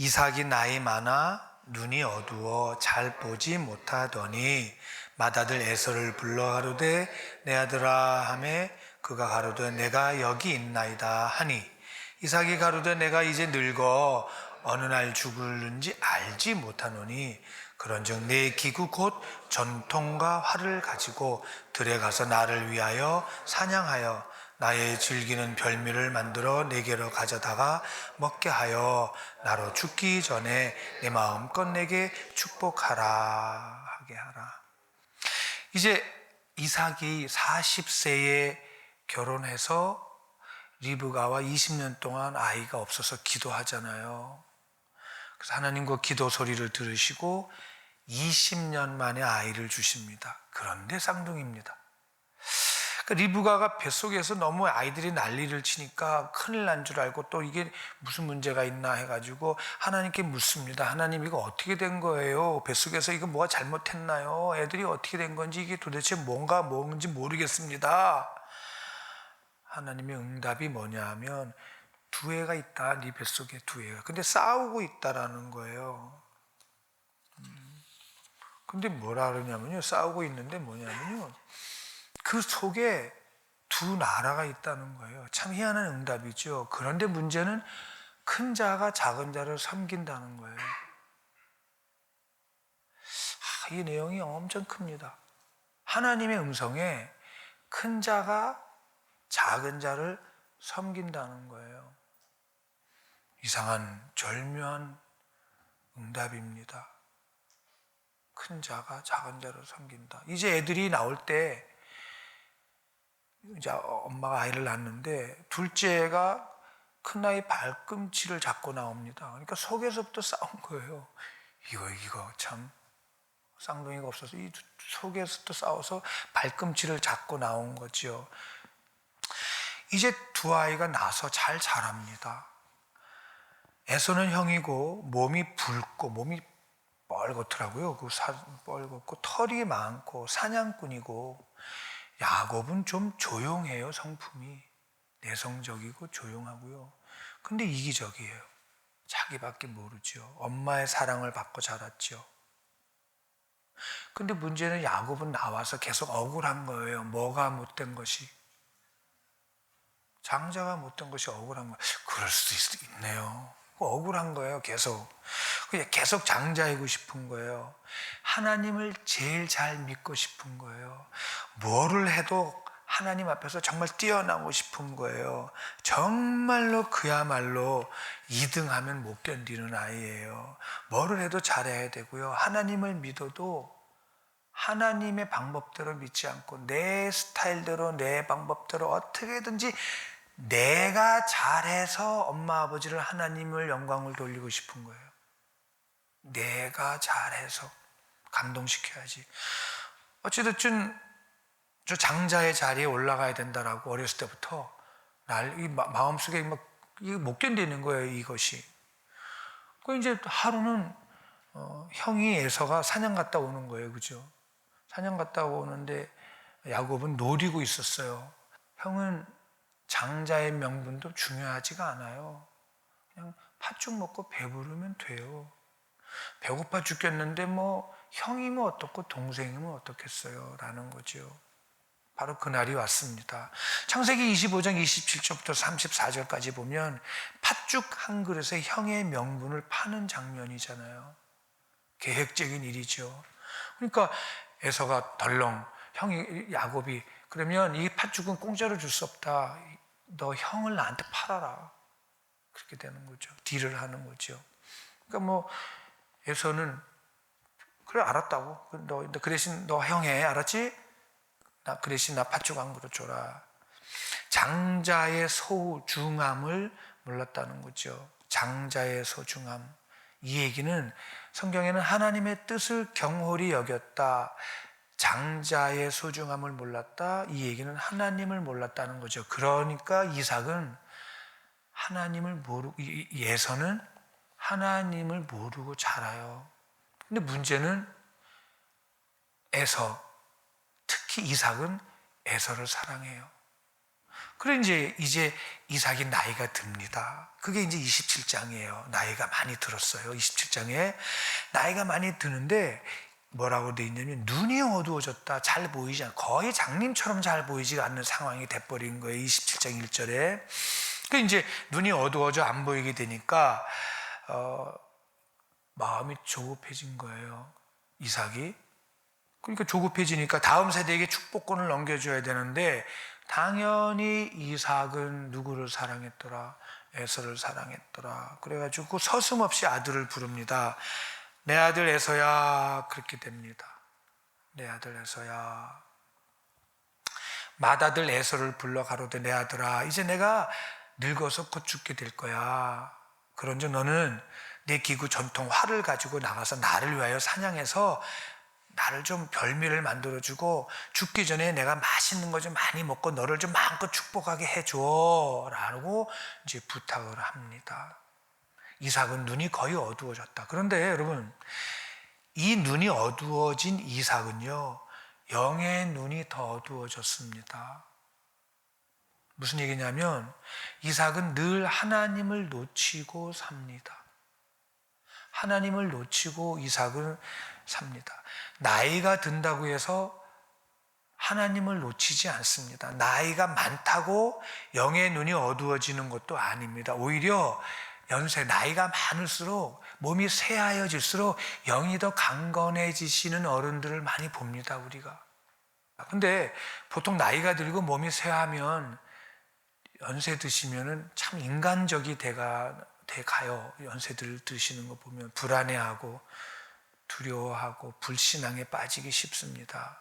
이삭이 나이 많아 눈이 어두워 잘 보지 못하더니 맏아들 에서를 불러 가로되 내 아들아 하매 그가 가로되 내가 여기 있나이다 하니 이삭이 가로되 내가 이제 늙어 어느 날 죽을는지 알지 못하노니 그런즉 내 기구 곧 전통과 활을 가지고 들에 가서 나를 위하여 사냥하여 나의 즐기는 별미를 만들어 내게로 가져다가 먹게 하여 나로 죽기 전에 내 마음껏 내게 축복하라 하게 하라. 이제 이삭이 40세에 결혼해서 리브가와 20년 동안 아이가 없어서 기도하잖아요. 그래서 하나님 그 기도 소리를 들으시고 20년 만에 아이를 주십니다. 그런데 쌍둥이입니다. 리브가가 뱃속에서 너무 아이들이 난리를 치니까 큰일 난 줄 알고 또 이게 무슨 문제가 있나 해가지고 하나님께 묻습니다. 하나님 이거 어떻게 된 거예요? 뱃속에서 이거 뭐가 잘못했나요? 애들이 어떻게 된 건지 이게 도대체 뭔지 모르겠습니다. 하나님의 응답이 뭐냐 하면 두 애가 있다. 네 뱃속에 두 애가. 근데 싸우고 있다라는 거예요. 근데 뭐라 그러냐면요. 싸우고 있는데 뭐냐면요. 그 속에 두 나라가 있다는 거예요. 참 희한한 응답이죠. 그런데 문제는 큰 자가 작은 자를 섬긴다는 거예요. 이 내용이 엄청 큽니다. 하나님의 음성에 큰 자가 작은 자를 섬긴다는 거예요. 이상한 절묘한 응답입니다. 큰 자가 작은 자를 섬긴다. 이제 애들이 나올 때 이제 엄마가 아이를 낳는데 둘째가 큰아이 발꿈치를 잡고 나옵니다. 그러니까 속에서부터 싸운 거예요. 이거 참 쌍둥이가 없어서 이 속에서부터 싸워서 발꿈치를 잡고 나온 거죠. 이제 두 아이가 나서 잘 자랍니다. 에서는 형이고 몸이 붉고 몸이 뻘겋더라고요. 뻘겋고 털이 많고 사냥꾼이고 야곱은 좀 조용해요. 성품이 내성적이고 조용하고요. 근데 이기적이에요. 자기밖에 모르죠. 엄마의 사랑을 받고 자랐죠. 근데 문제는 야곱은 나와서 계속 억울한 거예요. 뭐가 못된 것이? 장자가 못된 것이 억울한 거예요. 그럴 수도 있네요. 억울한 거예요. 계속 장자이고 싶은 거예요. 하나님을 제일 잘 믿고 싶은 거예요. 뭐를 해도 하나님 앞에서 정말 뛰어나고 싶은 거예요. 정말로 그야말로 2등하면 못 견디는 아이예요. 뭐를 해도 잘해야 되고요. 하나님을 믿어도 하나님의 방법대로 믿지 않고 내 스타일대로 내 방법대로 어떻게든지 내가 잘해서 엄마 아버지를 하나님을 영광을 돌리고 싶은 거예요. 내가 잘해서 감동시켜야지. 어찌됐든 저 장자의 자리에 올라가야 된다라고 어렸을 때부터 이 마음속에 못 견디는 거예요. 이것이. 그 이제 하루는 형이 에서가 사냥 갔다 오는 거예요. 그죠? 사냥 갔다 오는데 야곱은 노리고 있었어요. 형은 장자의 명분도 중요하지가 않아요. 그냥 팥죽 먹고 배부르면 돼요. 배고파 죽겠는데 형이면 어떻고 동생이면 어떻겠어요? 라는 거죠. 바로 그날이 왔습니다. 창세기 25장 27절부터 34절까지 보면 팥죽 한 그릇에 형의 명분을 파는 장면이잖아요. 계획적인 일이죠. 그러니까 에서가 덜렁 형이 야곱이 그러면 이 팥죽은 공짜로 줄 수 없다. 너 형을 나한테 팔아라. 그렇게 되는 거죠. 딜을 하는 거죠. 그러니까 에서는 그래 알았다고. 그 대신 너 형해 알았지? 그 대신 나 팥죽 한 그릇 줘라. 장자의 소중함을 몰랐다는 거죠. 장자의 소중함. 이 얘기는 성경에는 하나님의 뜻을 경홀히 여겼다. 장자의 소중함을 몰랐다. 이 얘기는 하나님을 몰랐다는 거죠. 그러니까 이삭은 하나님을 모르고 에서는 하나님을 모르고 자라요. 근데 문제는 에서, 특히 이삭은 에서를 사랑해요. 그래 이제 이삭이 나이가 듭니다. 그게 이제 27장이에요. 나이가 많이 들었어요. 27장에 나이가 많이 드는데 뭐라고 돼 있냐면 눈이 어두워졌다. 잘 보이지 않아. 거의 장님처럼 잘 보이지 않는 상황이 돼버린 거예요. 27장 1절에. 그 이제 눈이 어두워져 안 보이게 되니까 마음이 조급해진 거예요. 이삭이. 그러니까 조급해지니까 다음 세대에게 축복권을 넘겨줘야 되는데 당연히 이삭은 누구를 사랑했더라? 에서를 사랑했더라. 그래가지고 서슴없이 아들을 부릅니다. 내 아들 에서야. 그렇게 됩니다. 내 아들 에서야. 맏아들 에서를 불러 가로되 내 아들아 이제 내가 늙어서 곧 죽게 될 거야. 그런즉 너는 내 기구 전통 활을 가지고 나가서 나를 위하여 사냥해서 나를 좀 별미를 만들어주고 죽기 전에 내가 맛있는 거 좀 많이 먹고 너를 좀 마음껏 축복하게 해줘 라고 이제 부탁을 합니다. 이삭은 눈이 거의 어두워졌다. 그런데 여러분 이 눈이 어두워진 이삭은요 영의 눈이 더 어두워졌습니다. 무슨 얘기냐면 이삭은 늘 하나님을 놓치고 삽니다. 하나님을 놓치고 이삭은 삽니다. 나이가 든다고 해서 하나님을 놓치지 않습니다. 나이가 많다고 영의 눈이 어두워지는 것도 아닙니다. 오히려 나이가 많을수록 몸이 쇠하여질수록 영이 더 강건해지시는 어른들을 많이 봅니다, 우리가. 근데 보통 나이가 들고 몸이 쇠하면 연세 드시면은 참 인간적이 돼가요. 연세들 드시는 거 보면 불안해하고 두려워하고 불신앙에 빠지기 쉽습니다.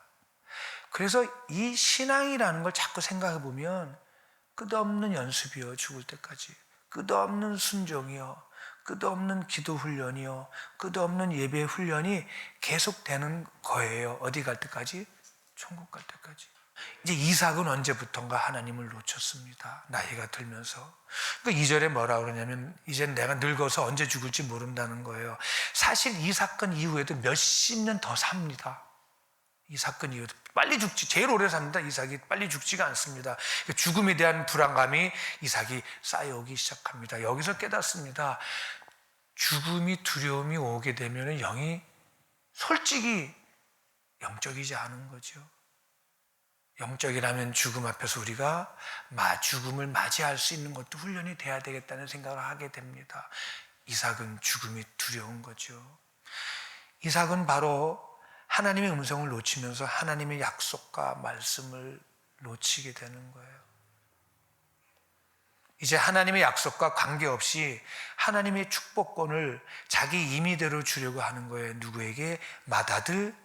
그래서 이 신앙이라는 걸 자꾸 생각해 보면 끝없는 연습이요, 죽을 때까지. 끝없는 순종이요, 끝없는 기도 훈련이요, 끝없는 예배 훈련이 계속되는 거예요. 어디 갈 때까지? 천국 갈 때까지. 이제 이삭은 언제부턴가 하나님을 놓쳤습니다. 나이가 들면서. 그러니까 2절에 뭐라 그러냐면 이제 내가 늙어서 언제 죽을지 모른다는 거예요. 사실 이 사건 이후에도 몇십 년 더 삽니다. 이 사건 이후에도 빨리 죽지, 제일 오래 삽니다. 이삭이 빨리 죽지가 않습니다. 죽음에 대한 불안감이 이삭이 쌓여오기 시작합니다. 여기서 깨닫습니다. 죽음이 두려움이 오게 되면 영이 솔직히 영적이지 않은 거죠. 영적이라면 죽음 앞에서 우리가 죽음을 맞이할 수 있는 것도 훈련이 돼야 되겠다는 생각을 하게 됩니다. 이삭은 죽음이 두려운 거죠. 이삭은 바로 하나님의 음성을 놓치면서 하나님의 약속과 말씀을 놓치게 되는 거예요. 이제 하나님의 약속과 관계없이 하나님의 축복권을 자기 임의대로 주려고 하는 거예요. 누구에게? 맏아들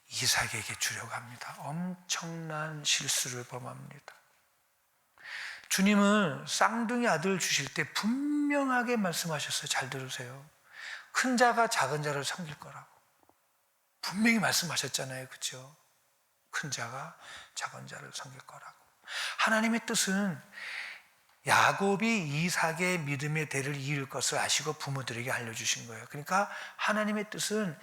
이삭에게 주려고 합니다. 엄청난 실수를 범합니다. 주님은 쌍둥이 아들을 주실 때 분명하게 말씀하셨어요. 잘 들으세요. 큰 자가 작은 자를 섬길 거라고 분명히 말씀하셨잖아요. 그렇죠? 큰 자가 작은 자를 섬길 거라고. 하나님의 뜻은 야곱이 이삭의 믿음의 대를 이을 것을 아시고 부모들에게 알려주신 거예요. 그러니까 하나님의 뜻은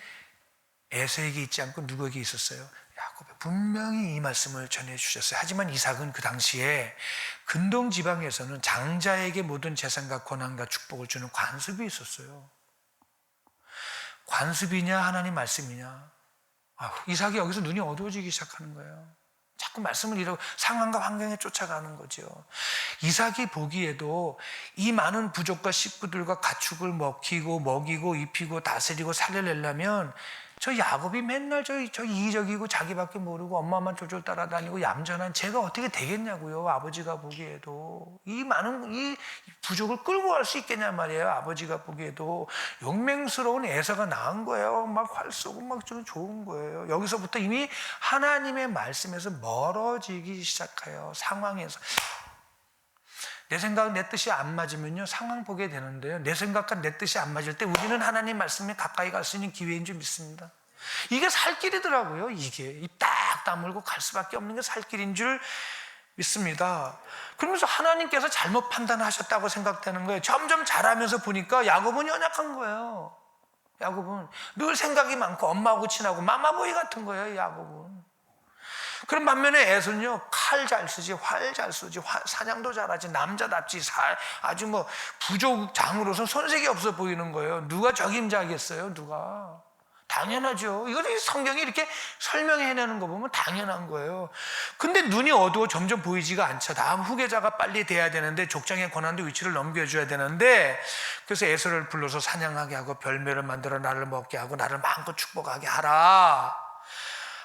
에서에게 있지 않고 누구에게 있었어요? 야곱에 분명히 이 말씀을 전해주셨어요. 하지만 이삭은 그 당시에 근동 지방에서는 장자에게 모든 재산과 권한과 축복을 주는 관습이 있었어요. 관습이냐 하나님 말씀이냐. 이삭이 여기서 눈이 어두워지기 시작하는 거예요. 자꾸 말씀을 잃어 상황과 환경에 쫓아가는 거죠. 이삭이 보기에도 이 많은 부족과 식구들과 가축을 먹이고 입히고 다스리고 살려내려면 저 야곱이 맨날 저 이기적이고 자기밖에 모르고 엄마만 졸졸 따라다니고 얌전한 제가 어떻게 되겠냐고요. 아버지가 보기에도 이 많은 이 부족을 끌고 갈 수 있겠냐 말이에요. 아버지가 보기에도 용맹스러운 에서가 나은 거예요. 막 활 쏘고 막 좀 좋은 거예요. 여기서부터 이미 하나님의 말씀에서 멀어지기 시작해요. 상황에서. 내 생각, 내 뜻이 안 맞으면요, 상황 보게 되는데요. 내 생각과 내 뜻이 안 맞을 때 우리는 하나님 말씀에 가까이 갈 수 있는 기회인 줄 믿습니다. 이게 살 길이더라고요, 이게. 입 딱 다물고 갈 수밖에 없는 게 살 길인 줄 믿습니다. 그러면서 하나님께서 잘못 판단하셨다고 생각되는 거예요. 점점 자라면서 보니까 야곱은 연약한 거예요. 야곱은 늘 생각이 많고 엄마하고 친하고 마마보이 같은 거예요, 야곱은. 그런 반면에 에서는요, 칼 잘 쓰지, 활 잘 쓰지, 사냥도 잘하지, 남자답지, 아주 뭐 부족장으로서 손색이 없어 보이는 거예요. 누가 적임자겠어요? 누가? 당연하죠. 이걸 성경이 이렇게 설명해내는 거 보면 당연한 거예요. 근데 눈이 어두워 점점 보이지가 않죠. 다음 후계자가 빨리 돼야 되는데, 족장의 권한도 위치를 넘겨줘야 되는데, 그래서 에서를 불러서 사냥하게 하고 별매를 만들어 나를 먹게 하고 나를 마음껏 축복하게 하라.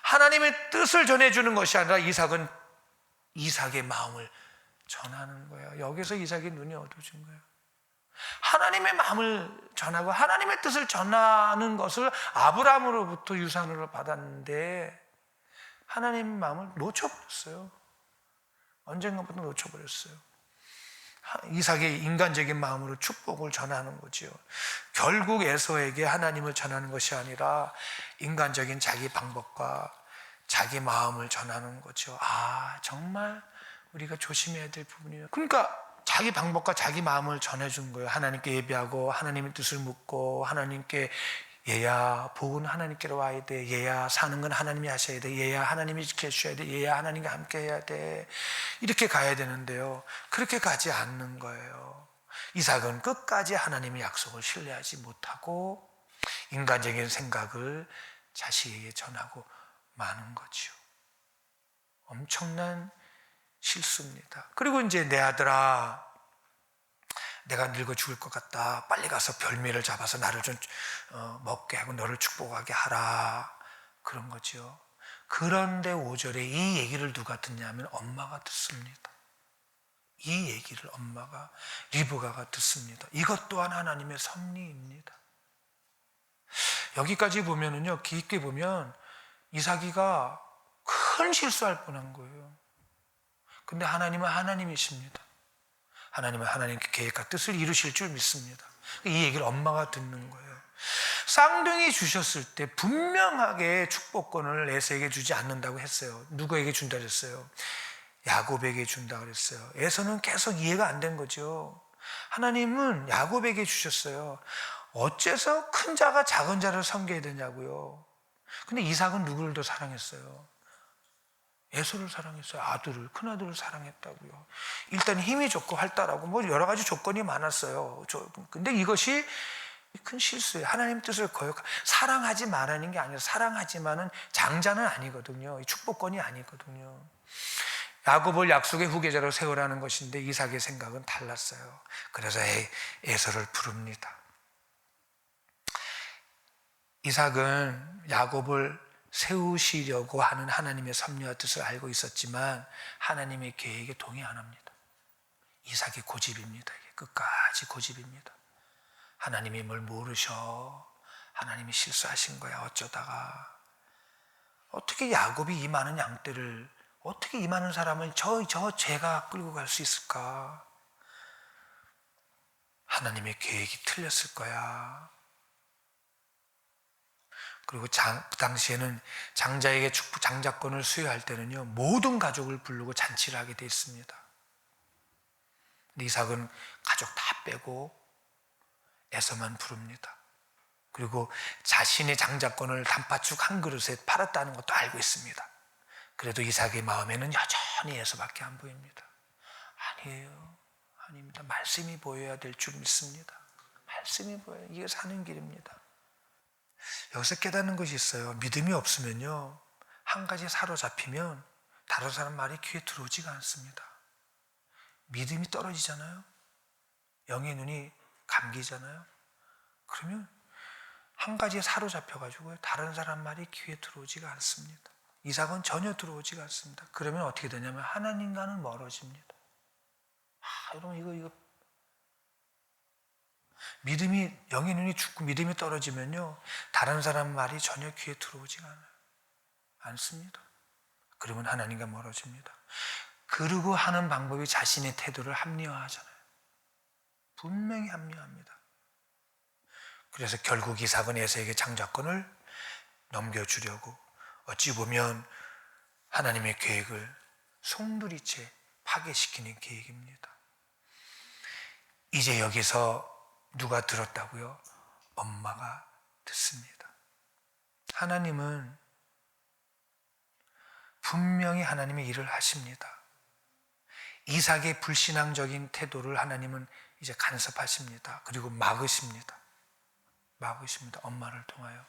하나님의 뜻을 전해주는 것이 아니라 이삭의 마음을 전하는 거예요. 여기서 이삭의 눈이 어두워진 거예요. 하나님의 마음을 전하고 하나님의 뜻을 전하는 것을 아브라함으로부터 유산으로 받았는데 하나님의 마음을 놓쳐버렸어요. 언젠가부터 놓쳐버렸어요. 이삭의 인간적인 마음으로 축복을 전하는 거지요. 결국 에서에게 하나님을 전하는 것이 아니라 인간적인 자기 방법과 자기 마음을 전하는 거죠. 정말 우리가 조심해야 될 부분이에요. 그러니까 자기 방법과 자기 마음을 전해준 거예요. 하나님께 예배하고 하나님의 뜻을 묻고 하나님께, 얘야 복은 하나님께로 와야 돼, 얘야 사는 건 하나님이 하셔야 돼, 얘야 하나님이 지켜주셔야 돼, 얘야 하나님과 함께 해야 돼, 이렇게 가야 되는데요, 그렇게 가지 않는 거예요. 이삭은 끝까지 하나님의 약속을 신뢰하지 못하고 인간적인 생각을 자식에게 전하고 마는 거죠. 엄청난 실수입니다. 그리고 이제 내 아들아, 내가 늙어 죽을 것 같다. 빨리 가서 별미를 잡아서 나를 좀 먹게 하고 너를 축복하게 하라. 그런 거죠. 그런데 5절에 이 얘기를 누가 듣냐면 엄마가 듣습니다. 이 얘기를 엄마가, 리브가가 듣습니다. 이것 또한 하나님의 섭리입니다. 여기까지 보면은요, 깊게 보면 이삭이가 큰 실수할 뻔한 거예요. 근데 하나님은 하나님이십니다. 하나님은 하나님의 계획과 뜻을 이루실 줄 믿습니다. 이 얘기를 엄마가 듣는 거예요. 쌍둥이 주셨을 때 분명하게 축복권을 에서에게 주지 않는다고 했어요. 누구에게 준다 그랬어요? 야곱에게 준다 그랬어요. 에서는 계속 이해가 안 된 거죠. 하나님은 야곱에게 주셨어요. 어째서 큰 자가 작은 자를 섬겨야 되냐고요. 근데 이삭은 누구를 더 사랑했어요? 에서를 사랑했어요. 아들을, 큰아들을 사랑했다고요. 일단 힘이 좋고 활달하고 뭐 여러 가지 조건이 많았어요. 근데 이것이 큰 실수예요. 하나님 뜻을 사랑하지 말라는 게 아니라, 사랑하지만은 장자는 아니거든요. 축복권이 아니거든요. 야곱을 약속의 후계자로 세우라는 것인데 이삭의 생각은 달랐어요. 그래서 에서를 부릅니다. 이삭은 야곱을 세우시려고 하는 하나님의 섭리와 뜻을 알고 있었지만 하나님의 계획에 동의 안 합니다. 이삭의 고집입니다. 이게 끝까지 고집입니다. 하나님이 뭘 모르셔. 하나님이 실수하신 거야. 어쩌다가. 어떻게 야곱이 이 많은 양떼를, 어떻게 이 많은 사람을 저 죄가 끌고 갈 수 있을까? 하나님의 계획이 틀렸을 거야. 그리고 그 당시에는 장자에게 장자권을 수여할 때는요, 모든 가족을 부르고 잔치를 하게 돼 있습니다. 근데 이삭은 가족 다 빼고 에서만 부릅니다. 그리고 자신의 장자권을 단팥죽 한 그릇에 팔았다는 것도 알고 있습니다. 그래도 이삭의 마음에는 여전히 에서밖에 안 보입니다. 아니에요. 아닙니다. 말씀이 보여야 될 줄 믿습니다. 말씀이 보여요. 이게 사는 길입니다. 여기서 깨닫는 것이 있어요. 믿음이 없으면요, 한 가지 사로잡히면 다른 사람 말이 귀에 들어오지가 않습니다. 믿음이 떨어지잖아요. 영의 눈이 감기잖아요. 그러면 한 가지에 사로잡혀가지고 다른 사람 말이 귀에 들어오지가 않습니다. 이삭은 전혀 들어오지가 않습니다. 그러면 어떻게 되냐면 하나님과는 멀어집니다. 여러분 이거 믿음이, 영의 눈이 죽고 믿음이 떨어지면요, 다른 사람 말이 전혀 귀에 들어오지가 않습니다. 그러면 하나님과 멀어집니다. 그러고 하는 방법이 자신의 태도를 합리화하잖아요. 분명히 합리화합니다. 그래서 결국 이삭은 에서에게 장자권을 넘겨주려고 어찌 보면 하나님의 계획을 송두리째 파괴시키는 계획입니다. 이제 여기서 누가 들었다고요? 엄마가 듣습니다. 하나님은 분명히 하나님이 일을 하십니다. 이삭의 불신앙적인 태도를 하나님은 이제 간섭하십니다. 그리고 막으십니다. 엄마를 통하여.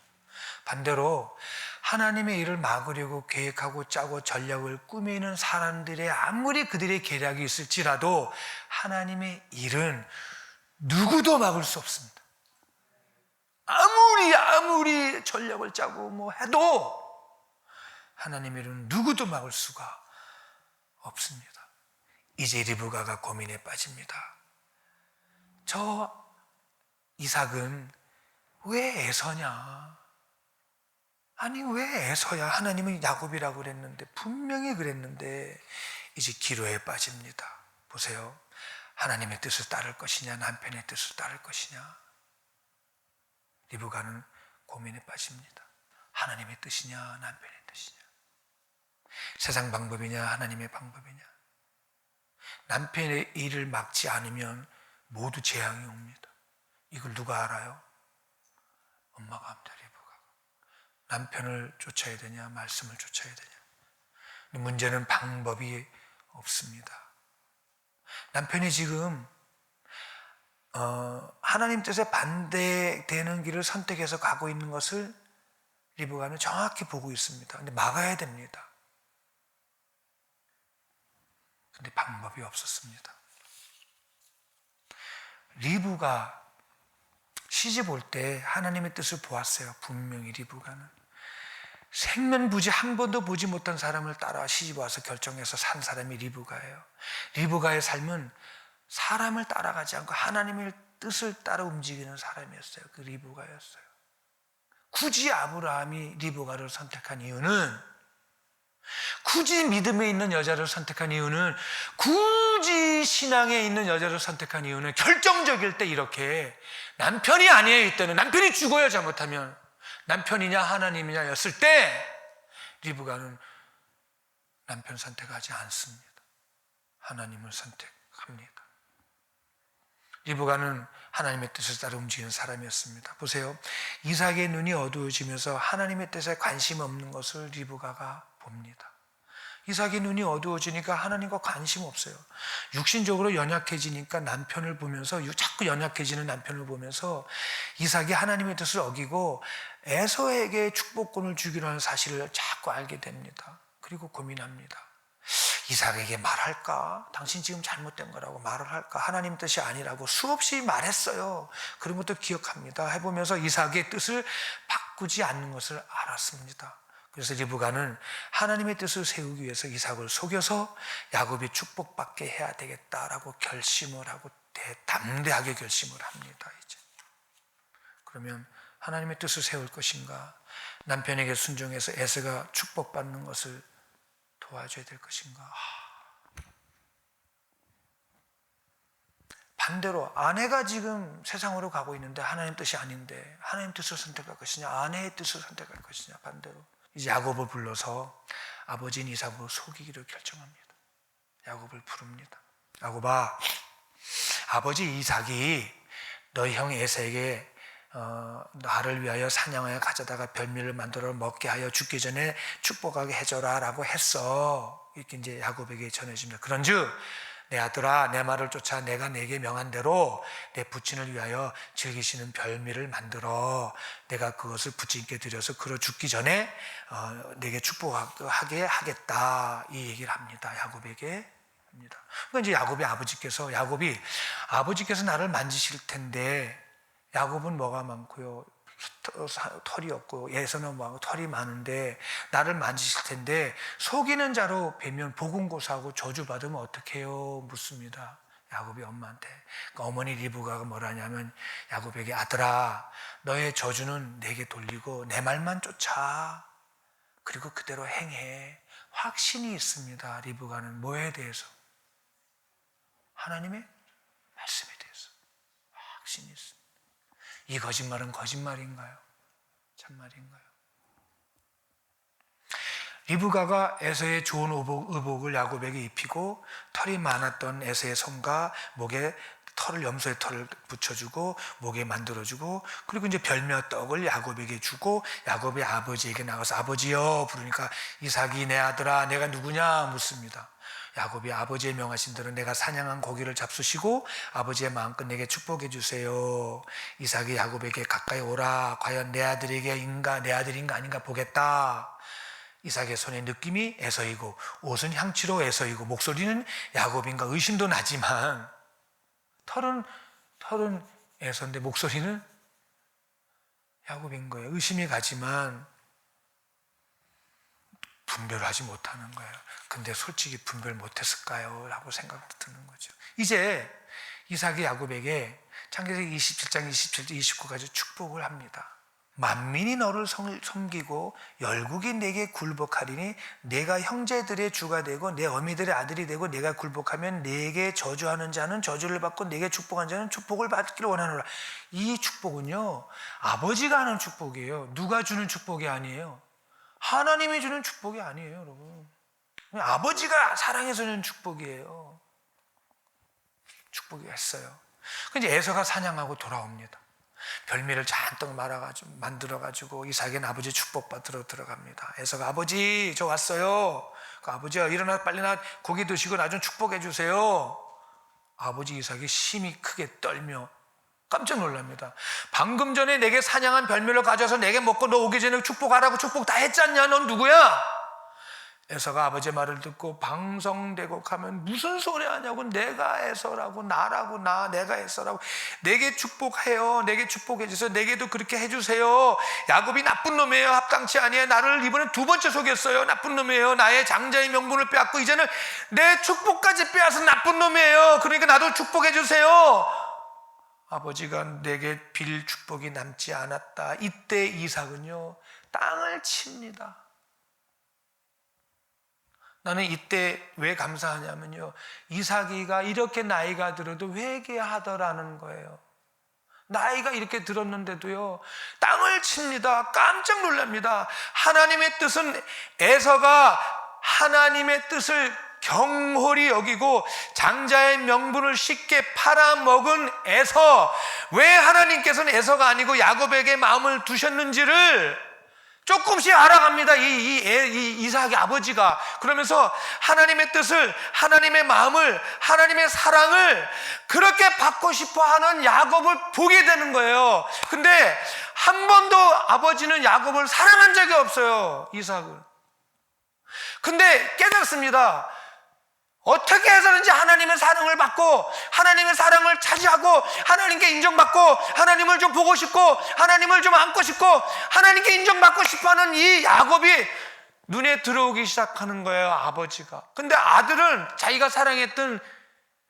반대로 하나님의 일을 막으려고 계획하고 짜고 전략을 꾸미는 사람들의 아무리 그들의 계략이 있을지라도 하나님의 일은 누구도 막을 수 없습니다. 아무리 전략을 짜고 뭐 해도 하나님의 일은 누구도 막을 수가 없습니다. 이제 리브가가 고민에 빠집니다. 저 이삭은 왜 에서냐? 아니 왜 에서야? 하나님은 야곱이라고 그랬는데, 분명히 그랬는데. 이제 기로에 빠집니다. 보세요. 하나님의 뜻을 따를 것이냐, 남편의 뜻을 따를 것이냐. 리브가는 고민에 빠집니다. 하나님의 뜻이냐, 남편의 뜻이냐. 세상 방법이냐, 하나님의 방법이냐. 남편의 일을 막지 않으면 모두 재앙이 옵니다. 이걸 누가 알아요? 엄마가 합니다. 리브가가. 남편을 쫓아야 되냐, 말씀을 쫓아야 되냐. 문제는 방법이 없습니다. 남편이 지금 하나님 뜻에 반대되는 길을 선택해서 가고 있는 것을 리브가는 정확히 보고 있습니다. 근데 막아야 됩니다. 근데 방법이 없었습니다. 리브가 시집 올 때 하나님의 뜻을 보았어요. 분명히 리브가는. 생면부지 한 번도 보지 못한 사람을 따라 시집 와서 결정해서 산 사람이 리브가예요. 리브가의 삶은 사람을 따라가지 않고 하나님의 뜻을 따라 움직이는 사람이었어요. 그 리브가였어요. 굳이 아브라함이 리브가를 선택한 이유는, 굳이 믿음에 있는 여자를 선택한 이유는, 굳이 신앙에 있는 여자를 선택한 이유는 결정적일 때 이렇게 남편이 아니에요. 이때는 남편이 죽어요. 잘못하면 남편이냐 하나님이냐 였을 때 리브가는 남편 선택하지 않습니다. 하나님을 선택합니다. 리브가는 하나님의 뜻을 따라 움직이는 사람이었습니다. 보세요. 이삭의 눈이 어두워지면서 하나님의 뜻에 관심 없는 것을 리브가가 봅니다. 이삭의 눈이 어두워지니까 하나님과 관심 없어요. 육신적으로 연약해지니까 남편을 보면서, 자꾸 연약해지는 남편을 보면서 이삭이 하나님의 뜻을 어기고 에서에게 축복권을 주기로 하는 사실을 자꾸 알게 됩니다. 그리고 고민합니다. 이삭에게 말할까? 당신 지금 잘못된 거라고 말을 할까? 하나님 뜻이 아니라고 수없이 말했어요. 그런 것도 기억합니다. 해보면서 이삭의 뜻을 바꾸지 않는 것을 알았습니다. 그래서 리브가는 하나님의 뜻을 세우기 위해서 이삭을 속여서 야곱이 축복받게 해야 되겠다라고 결심을 하고 담대하게 결심을 합니다. 이제 그러면 하나님의 뜻을 세울 것인가? 남편에게 순종해서 에서가 축복받는 것을 도와줘야 될 것인가? 반대로 아내가 지금 세상으로 가고 있는데 하나님 뜻이 아닌데 하나님 뜻을 선택할 것이냐, 아내의 뜻을 선택할 것이냐. 반대로 이제 야곱을 불러서 아버지인 이삭을 속이기로 결정합니다. 야곱을 부릅니다. 야곱아, 아버지 이삭이 너희 형 에서에게 나를 위하여 사냥하여 가져다가 별미를 만들어 먹게 하여 죽기 전에 축복하게 해줘라 라고 했어. 이렇게 이제 야곱에게 전해집니다. 그런즉 내 아들아, 내 말을 쫓아 내가 내게 명한 대로 내 부친을 위하여 즐기시는 별미를 만들어 내가 그것을 부친께 드려서 그로 죽기 전에 내게 축복하게 하겠다. 이 얘기를 합니다. 야곱에게 합니다. 그러니까 이제 야곱의 아버지께서 나를 만지실 텐데, 야곱은 뭐가 많고요, 털이 없고 에서는 뭐하고 털이 많은데 나를 만지실 텐데 속이는 자로 뵈면 보금고사하고 저주받으면 어떡해요? 묻습니다. 야곱이 엄마한테. 그러니까 어머니 리브가가 뭐라냐면 야곱에게, 아들아, 너의 저주는 내게 돌리고 내 말만 쫓아. 그리고 그대로 행해. 확신이 있습니다. 리브가는 뭐에 대해서? 하나님의 말씀에 대해서 확신이 있습니다. 이 거짓말은 거짓말인가요? 참말인가요? 리브가가 에서의 좋은 의복을 야곱에게 입히고 털이 많았던 에서의 손과 목에 털을, 염소의 털을 붙여주고 목에 만들어주고, 그리고 이제 별며 떡을 야곱에게 주고 야곱의 아버지에게 나가서 아버지여 부르니까 이삭이 내 아들아 내가 누구냐 묻습니다. 야곱이 아버지의 명하신 대로 내가 사냥한 고기를 잡수시고 아버지의 마음껏 내게 축복해 주세요. 이삭이 야곱에게 가까이 오라. 과연 내 아들인가 아닌가 보겠다. 이삭의 손의 느낌이 에서이고 옷은 향치로 에서이고 목소리는 야곱인가 의심도 나지만 털은 에서인데 목소리는 야곱인 거예요. 의심이 가지만 분별을 하지 못하는 거예요. 근데 솔직히 분별 못했을까요? 라고 생각도 드는 거죠. 이제 이삭이 야곱에게 창세기 27장 27절 29까지 축복을 합니다. 만민이 너를 섬기고 열국이 내게 굴복하리니 내가 형제들의 주가 되고 내 어미들의 아들이 되고 내가 굴복하면 내게 저주하는 자는 저주를 받고 내게 축복하는 자는 축복을 받기를 원하노라. 이 축복은요 아버지가 하는 축복이에요. 누가 주는 축복이 아니에요. 하나님이 주는 축복이 아니에요, 여러분. 아버지가 사랑해서 주는 축복이에요. 축복이 했어요. 근데 에서가 사냥하고 돌아옵니다. 별미를 잔뜩 만들어가지고 이삭은 아버지 축복받으러 들어갑니다. 에서가 아버지 저 왔어요. 아버지야 일어나 빨리 나 고기 드시고 나 좀 축복해 주세요. 아버지 이삭이 심히 크게 떨며 깜짝 놀랍니다. 방금 전에 내게 사냥한 별미를 가져와서 내게 먹고 너 오기 전에 축복하라고 축복 다 했잖냐. 넌 누구야? 에서가 아버지의 말을 듣고 방성되고 가면 무슨 소리 하냐고. 내가 에서라고 나라고 내가 에서라고 내게 축복해요. 내게 축복해 주세요. 내게도 그렇게 해주세요. 야곱이 나쁜 놈이에요. 합당치 아니에요. 나를 이번에 두 번째 속였어요. 나쁜 놈이에요. 나의 장자의 명분을 빼앗고 이제는 내 축복까지 빼앗은 나쁜 놈이에요. 그러니까 나도 축복해 주세요. 아버지가 내게 빌 축복이 남지 않았다. 이때 이삭은요 땅을 칩니다. 나는 이때 왜 감사하냐면요 이삭이가 이렇게 나이가 들어도 회개하더라는 거예요. 나이가 이렇게 들었는데도요 땅을 칩니다. 깜짝 놀랍니다. 하나님의 뜻은 에서가 하나님의 뜻을 경홀히 여기고 장자의 명분을 쉽게 팔아먹은 에서, 왜 하나님께서는 에서가 아니고 야곱에게 마음을 두셨는지를 조금씩 알아갑니다. 이삭의 아버지가. 그러면서 하나님의 뜻을, 하나님의 마음을, 하나님의 사랑을 그렇게 받고 싶어 하는 야곱을 보게 되는 거예요. 근데 한 번도 아버지는 야곱을 사랑한 적이 없어요, 이삭을. 근데 깨닫습니다. 어떻게 해서든지 하나님의 사랑을 받고 하나님의 사랑을 차지하고 하나님께 인정받고 하나님을 좀 보고 싶고 하나님을 좀 안고 싶고 하나님께 인정받고 싶어하는 이 야곱이 눈에 들어오기 시작하는 거예요, 아버지가. 근데 아들은, 자기가 사랑했던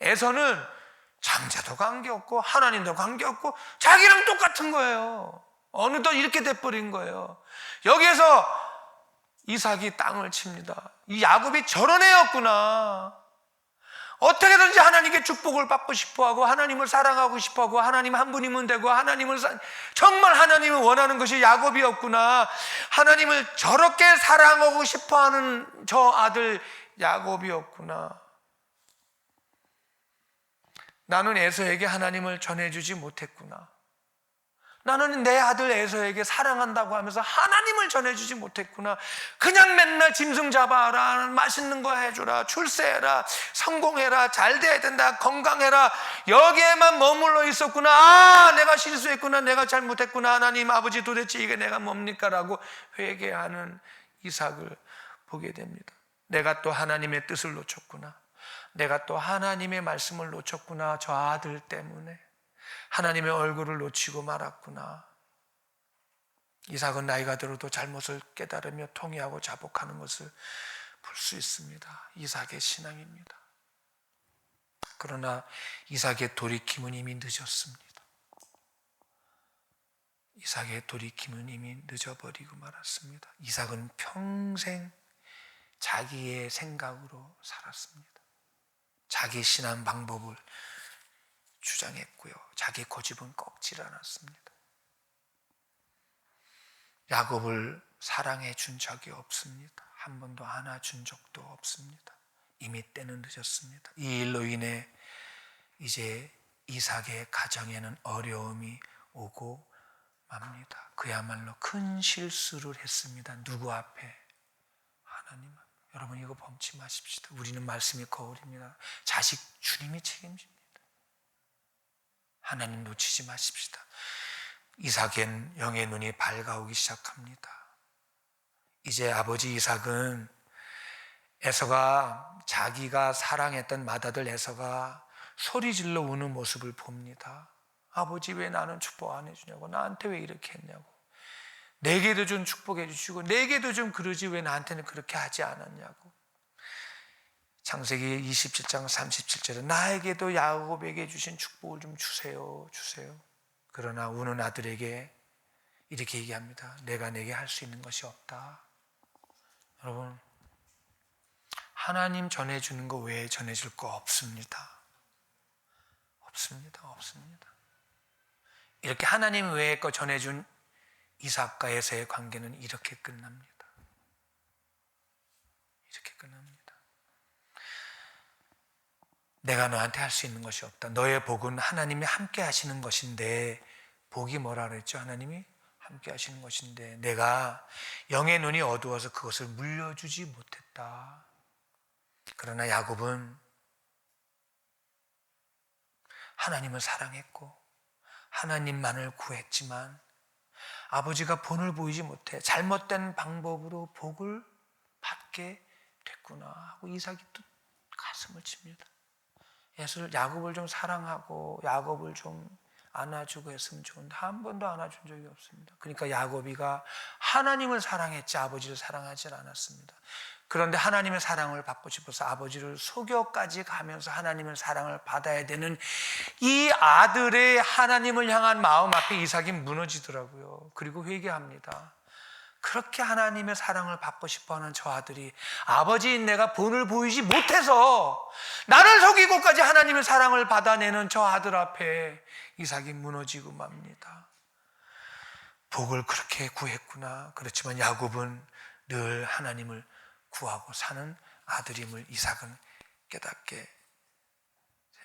에서는 장자도 관계없고 하나님도 관계없고 자기랑 똑같은 거예요. 어느덧 이렇게 돼버린 거예요. 여기에서 이삭이 땅을 칩니다. 이 야곱이 저런 애였구나. 어떻게든지 하나님께 축복을 받고 싶어하고 하나님을 사랑하고 싶어하고 하나님 한 분이면 되고 정말 하나님을 원하는 것이 야곱이었구나. 하나님을 저렇게 사랑하고 싶어하는 저 아들 야곱이었구나. 나는 에서에게 하나님을 전해주지 못했구나. 나는 내 아들 에서에게 사랑한다고 하면서 하나님을 전해주지 못했구나. 그냥 맨날 짐승 잡아라, 맛있는 거 해주라, 출세해라, 성공해라, 잘 돼야 된다, 건강해라, 여기에만 머물러 있었구나. 아, 내가 실수했구나, 내가 잘못했구나. 하나님 아버지 도대체 이게 내가 뭡니까? 라고 회개하는 이삭을 보게 됩니다. 내가 또 하나님의 뜻을 놓쳤구나. 내가 또 하나님의 말씀을 놓쳤구나. 저 아들 때문에 하나님의 얼굴을 놓치고 말았구나. 이삭은 나이가 들어도 잘못을 깨달으며 통회하고 자복하는 것을 볼 수 있습니다. 이삭의 신앙입니다. 그러나 이삭의 돌이킴은 이미 늦었습니다. 이삭의 돌이킴은 이미 늦어버리고 말았습니다. 이삭은 평생 자기의 생각으로 살았습니다. 자기 신앙 방법을 주장했고요. 자기 고집은 꺾질 않았습니다. 야곱을 사랑해 준 적이 없습니다. 한 번도 안아준 적도 없습니다. 이미 때는 늦었습니다. 이 일로 인해 이제 이삭의 가정에는 어려움이 오고 맙니다. 그야말로 큰 실수를 했습니다. 누구 앞에? 하나님 앞에. 여러분 이거 범치 마십시다. 우리는 말씀이 거울입니다. 자식 주님이 책임집니다. 하나님 놓치지 마십시다. 이삭엔 영의 눈이 밝아오기 시작합니다. 이제 아버지 이삭은 에서가 자기가 사랑했던 맏아들 에서가 소리질러 우는 모습을 봅니다. 아버지 왜 나는 축복 안 해주냐고, 나한테 왜 이렇게 했냐고, 내게도 좀 축복해 주시고 내게도 좀 그러지 왜 나한테는 그렇게 하지 않았냐고. 창세기 27장 37절에 나에게도 야곱에게 주신 축복을 좀 주세요. 그러나 우는 아들에게 이렇게 얘기합니다. 내가 내게 할 수 있는 것이 없다. 여러분, 하나님 전해주는 거 외에 전해줄 거 없습니다. 없습니다. 이렇게 하나님 외에 거 전해준 이삭과 에서의 관계는 이렇게 끝납니다. 내가 너한테 할 수 있는 것이 없다. 너의 복은 하나님이 함께 하시는 것인데, 복이 뭐라 그랬죠? 하나님이 함께 하시는 것인데 내가 영의 눈이 어두워서 그것을 물려주지 못했다. 그러나 야곱은 하나님을 사랑했고 하나님만을 구했지만 아버지가 본을 보이지 못해 잘못된 방법으로 복을 받게 됐구나 하고 이삭이 또 가슴을 칩니다. 야곱을 좀 사랑하고 야곱을 좀 안아주고 했으면 좋은데 한 번도 안아준 적이 없습니다. 그러니까 야곱이가 하나님을 사랑했지 아버지를 사랑하지 않았습니다. 그런데 하나님의 사랑을 받고 싶어서 아버지를 속여까지 가면서 하나님의 사랑을 받아야 되는 이 아들의 하나님을 향한 마음 앞에 이삭이 무너지더라고요. 그리고 회개합니다. 그렇게 하나님의 사랑을 받고 싶어하는 저 아들이 아버지인 내가 본을 보이지 못해서 나를 속이고까지 하나님의 사랑을 받아내는 저 아들 앞에 이삭이 무너지고 맙니다. 복을 그렇게 구했구나. 그렇지만 야곱은 늘 하나님을 구하고 사는 아들임을 이삭은 깨닫게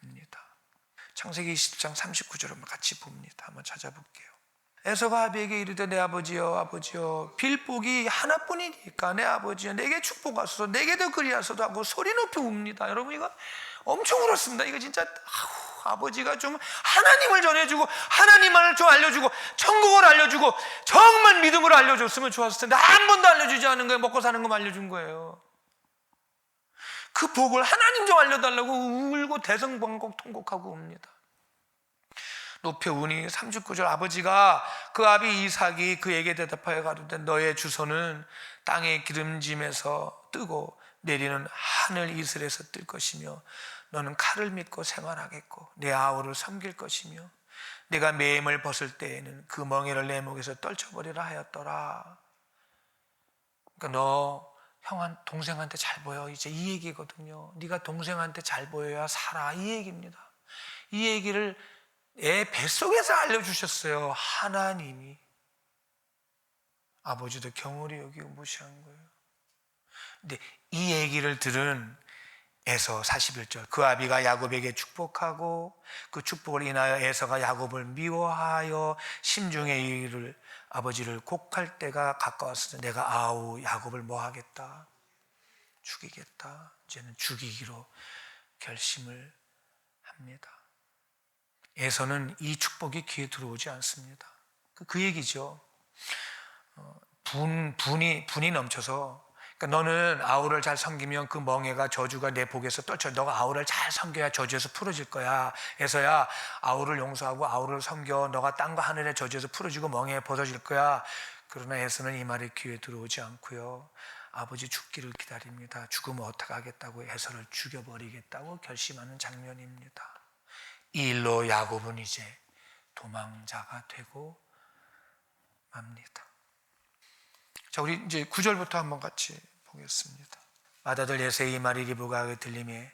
됩니다. 창세기 20장 39절을 한번 같이 봅니다. 한번 찾아볼게요. 에서가 아비에게 이르되 내 아버지여 빌복이 하나뿐이니까 내 아버지여 내게 축복하소서 내게도 그리하소서 하고 소리 높이 웁니다. 여러분 이거 엄청 울었습니다. 이거 진짜 아버지가 좀 하나님을 전해주고 하나님만을 좀 알려주고 천국을 알려주고 정말 믿음으로 알려줬으면 좋았을 텐데 한 번도 알려주지 않은 거예요. 먹고 사는 것만 알려준 거예요. 그 복을 하나님 좀 알려달라고 울고 대성방곡 통곡하고 옵니다. 높여 우니 39절 아버지가 그 아비 이삭이 그에게 대답하여 가로되 너의 주소는 땅의 기름짐에서 뜨고 내리는 하늘 이슬에서 뜰 것이며 너는 칼을 믿고 생활하겠고 내 아우를 섬길 것이며 내가 매임을 벗을 때에는 그 멍에를 내 목에서 떨쳐버리라 하였더라. 그러니까 너 동생한테 잘 보여. 이제 이 얘기거든요. 네가 동생한테 잘 보여야 살아. 이 얘기입니다. 이 얘기를 애 뱃속에서 알려주셨어요. 하나님이. 아버지도 경홀히 여기고 무시한 거예요. 근데 이 얘기를 들은 에서 41절 그 아비가 야곱에게 축복하고 그 축복을 인하여 에서가 야곱을 미워하여 심중에 이를 아버지를 곡할 때가 가까웠을 때 내가 아우 야곱을 뭐 하겠다? 죽이겠다. 이제는 죽이기로 결심을 합니다. 에서는 이 축복이 귀에 들어오지 않습니다. 그 얘기죠. 분이 넘쳐서 그러니까 너는 아우를 잘 섬기면 그 멍에가 저주가 내 복에서 떨쳐. 너가 아우를 잘 섬겨야 저주에서 풀어질 거야. 에서야 아우를 용서하고 아우를 섬겨. 너가 땅과 하늘의 저주에서 풀어지고 멍에 벗어질 거야. 그러나 에서는 이 말이 귀에 들어오지 않고요. 아버지 죽기를 기다립니다. 죽으면 어떻게 하겠다고 에서를 죽여버리겠다고 결심하는 장면입니다. 이 일로 야곱은 이제 도망자가 되고 맙니다. 자, 우리 이제 9절부터 한번 같이 보겠습니다. 맏아들 에서의 이 말이 리브가에게 들리매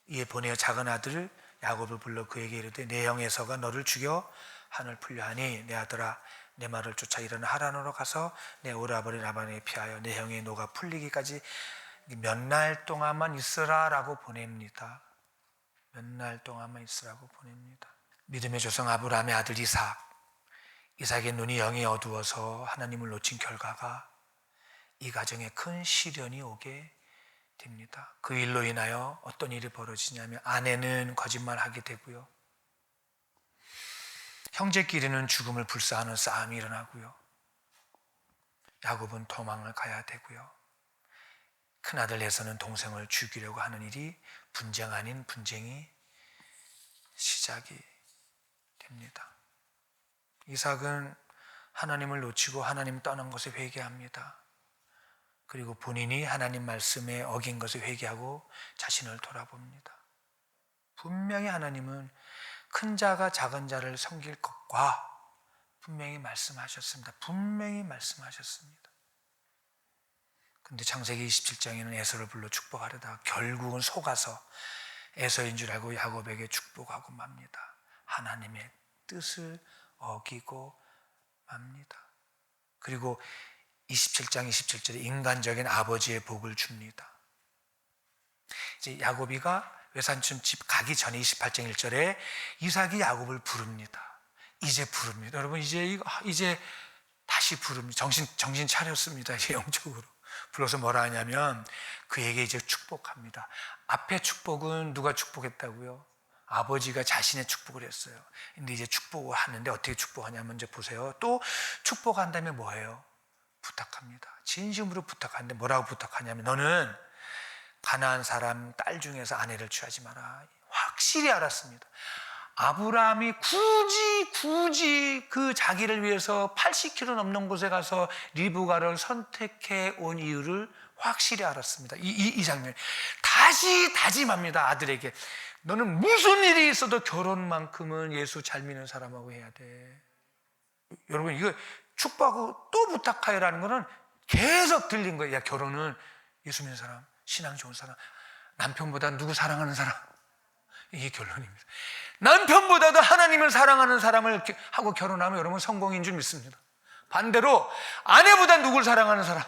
이에 보내어 작은 아들 야곱을 불러 그에게 이르되 내 형 에서가 너를 죽여 한을 풀려 하니 내 아들아 내 말을 쫓아 일어나 하란으로 가서 내 오라버니 라반에게 피하여 내 형의 노가 풀리기까지 몇 날 동안만 있으라 라고 보냅니다. 몇 날 동안만 있으라고 보냅니다. 믿음의 조상 아브라함의 아들 이삭의 눈이 영이 어두워서 하나님을 놓친 결과가 이 가정에 큰 시련이 오게 됩니다. 그 일로 인하여 어떤 일이 벌어지냐면 아내는 거짓말하게 되고요. 형제끼리는 죽음을 불사하는 싸움이 일어나고요. 야곱은 도망을 가야 되고요. 큰아들 에서는 동생을 죽이려고 하는 일이 분쟁 아닌 분쟁이 시작이 됩니다. 이삭은 하나님을 놓치고 하나님 떠난 것에 회개합니다. 그리고 본인이 하나님 말씀에 어긴 것을 회개하고 자신을 돌아봅니다. 분명히 하나님은 큰 자가 작은 자를 섬길 것과 분명히 말씀하셨습니다. 분명히 말씀하셨습니다. 근데 창세기 27장에는 에서를 불러 축복하려다가 결국은 속아서 에서인 줄 알고 야곱에게 축복하고 맙니다. 하나님의 뜻을 어기고 맙니다. 그리고 27장 27절에 인간적인 아버지의 복을 줍니다. 이제 야곱이가 외삼촌 집 가기 전에 28장 1절에 이삭이 야곱을 부릅니다. 이제 부릅니다. 여러분 이제 다시 부릅니다. 정신 차렸습니다. 이제 영적으로 불러서 뭐라 하냐면 그에게 이제 축복합니다. 앞에 축복은 누가 축복했다고요? 아버지가 자신의 축복을 했어요. 근데 이제 축복을 하는데 어떻게 축복하냐면 이제 보세요. 또 축복한 다음에 뭐예요? 부탁합니다. 진심으로 부탁하는데 뭐라고 부탁하냐면 너는 가나안 사람 딸 중에서 아내를 취하지 마라. 확실히 알았습니다. 아브라함이 굳이 그 자기를 위해서 80km 넘는 곳에 가서 리브가를 선택해 온 이유를 확실히 알았습니다. 이 장면 다시 다짐합니다. 아들에게 너는 무슨 일이 있어도 결혼만큼은 예수 잘 믿는 사람하고 해야 돼. 여러분 이거 축복하고 또 부탁하여라는 거는 계속 들린 거예요. 야, 결혼은 예수 믿는 사람, 신앙 좋은 사람, 남편보다 누구 사랑하는 사람, 이게 결론입니다. 남편보다도 하나님을 사랑하는 사람을 하고 결혼하면 여러분 성공인 줄 믿습니다. 반대로 아내보다 누굴 사랑하는 사람,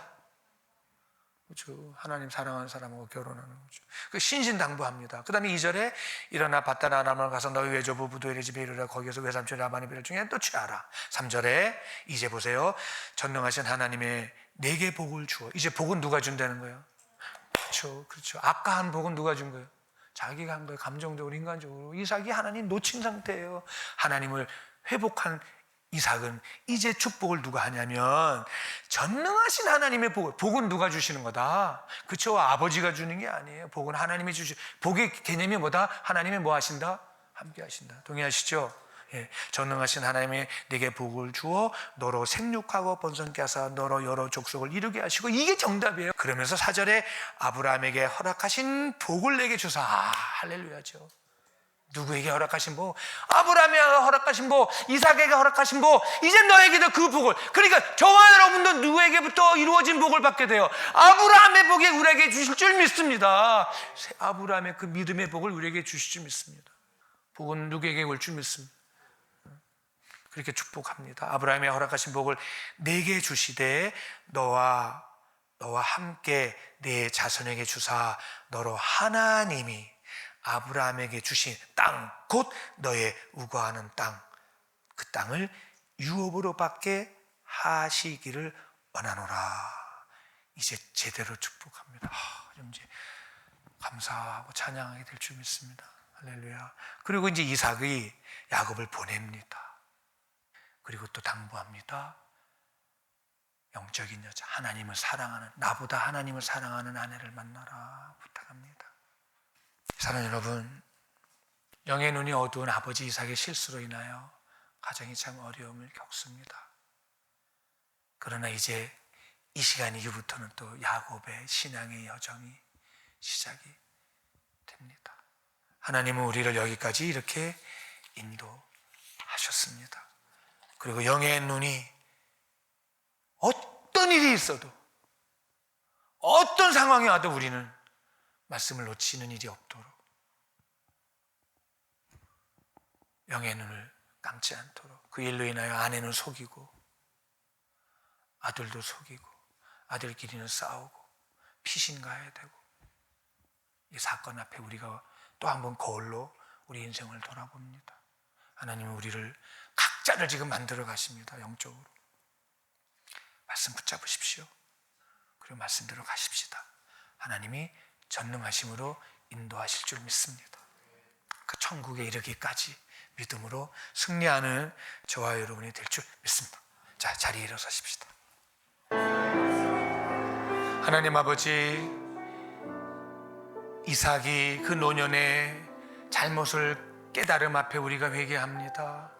그렇죠. 하나님 사랑하는 사람하고 결혼하는 거죠. 그 신신당부합니다. 그 다음에 2절에 일어나 밧단 아람을 가서 너희 외조부 부도엘의 집에 이르러 거기에서 외삼촌 라반의 배를 중에 또 취하라. 3절에 이제 보세요. 전능하신 하나님의 내게 복을 주어. 이제 복은 누가 준다는 거예요? 그렇죠. 아까 한 복은 누가 준 거예요? 자기가 한 거예요. 감정적으로, 인간적으로. 이삭이 하나님 놓친 상태예요. 하나님을 회복한 이삭은 이제 축복을 누가 하냐면 전능하신 하나님의 복은 누가 주시는 거다. 그렇죠. 아버지가 주는 게 아니에요. 복은 하나님이 복의 개념이 뭐다? 하나님이 뭐 하신다? 함께 하신다. 동의하시죠? 예, 전능하신 하나님이 내게 복을 주어 너로 생육하고 번성케 하사 너로 여러 족속을 이루게 하시고, 이게 정답이에요. 그러면서 4절에 아브라함에게 허락하신 복을 내게 주사. 할렐루야죠. 누구에게 허락하신 복? 아브라함에게 허락하신 복, 이삭에게 허락하신 복, 이제 너에게도 그 복을. 그러니까 저와 여러분도 누구에게부터 이루어진 복을 받게 돼요. 아브라함의 복이 우리에게 주실 줄 믿습니다. 아브라함의 그 믿음의 복을 우리에게 주실 줄 믿습니다. 복은 누구에게 올 줄 믿습니다. 그렇게 축복합니다. 아브라함의 허락하신 복을 내게 주시되 너와 함께 내 자손에게 주사 너로 하나님이 아브라함에게 주신 땅, 곧 너의 우거하는 땅, 그 땅을 유업으로 받게 하시기를 원하노라. 이제 제대로 축복합니다. 이제 감사하고 찬양하게 될 줄 믿습니다. 할렐루야. 그리고 이제 이삭이 야곱을 보냅니다. 그리고 또 당부합니다. 영적인 여자, 하나님을 사랑하는, 나보다 하나님을 사랑하는 아내를 만나라 부탁합니다. 사랑하는 여러분, 영의 눈이 어두운 아버지 이삭의 실수로 인하여 가정이 참 어려움을 겪습니다. 그러나 이제 이 시간 이후부터는 또 야곱의 신앙의 여정이 시작이 됩니다. 하나님은 우리를 여기까지 이렇게 인도하셨습니다. 그리고 영의 눈이 어떤 일이 있어도, 어떤 상황이 와도 우리는 말씀을 놓치는 일이 없도록 영의 눈을 감지 않도록. 그 일로 인하여 아내는 속이고 아들도 속이고 아들끼리는 싸우고 피신 가야 되고, 이 사건 앞에 우리가 또 한 번 거울로 우리 인생을 돌아봅니다. 하나님은 우리를 각자를 지금 만들어 가십니다. 영적으로. 말씀 붙잡으십시오. 그리고 말씀대로 가십시다. 하나님이 전능하심으로 인도하실 줄 믿습니다. 그 천국에 이르기까지 믿음으로 승리하는 저와 여러분이 될 줄 믿습니다. 자, 자리에 일어서십시다. 하나님 아버지, 이삭이 그 노년의 잘못을 깨달음 앞에 우리가 회개합니다.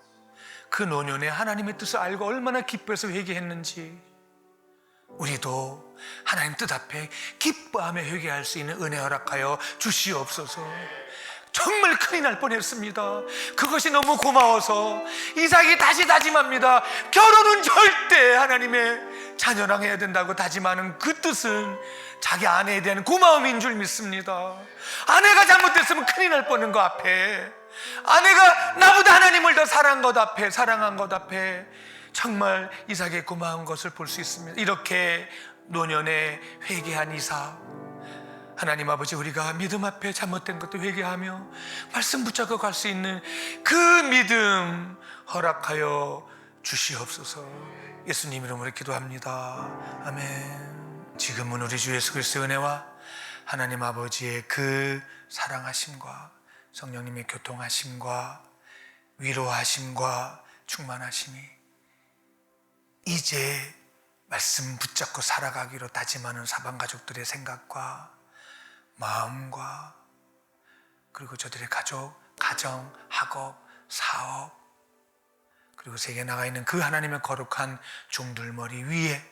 그 노년에 하나님의 뜻을 알고 얼마나 기뻐해서 회개했는지 우리도 하나님 뜻 앞에 기뻐하며 회개할 수 있는 은혜 허락하여 주시옵소서. 정말 큰일 날 뻔했습니다. 그것이 너무 고마워서 이삭이 다시 다짐합니다. 결혼은 절대 하나님의 자녀랑 해야 된다고 다짐하는 그 뜻은 자기 아내에 대한 고마움인 줄 믿습니다. 아내가 잘못됐으면 큰일 날 뻔한 거 앞에, 아내가 나보다 하나님을 더 사랑한 것 앞에 정말 이삭의 고마운 것을 볼 수 있습니다. 이렇게 노년에 회개한 이삭, 하나님 아버지, 우리가 믿음 앞에 잘못된 것도 회개하며 말씀 붙잡고 갈 수 있는 그 믿음 허락하여 주시옵소서. 예수님 이름으로 기도합니다. 아멘. 지금은 우리 주 예수 그리스도의 은혜와 하나님 아버지의 그 사랑하심과 성령님의 교통하심과 위로하심과 충만하심이 이제 말씀 붙잡고 살아가기로 다짐하는 사방가족들의 생각과 마음과 그리고 저들의 가족, 가정, 학업, 사업, 그리고 세계에 나가 있는 그 하나님의 거룩한 종들머리 위에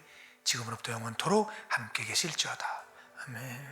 지금으로부터 영원토록 함께 계실지어다. 아멘.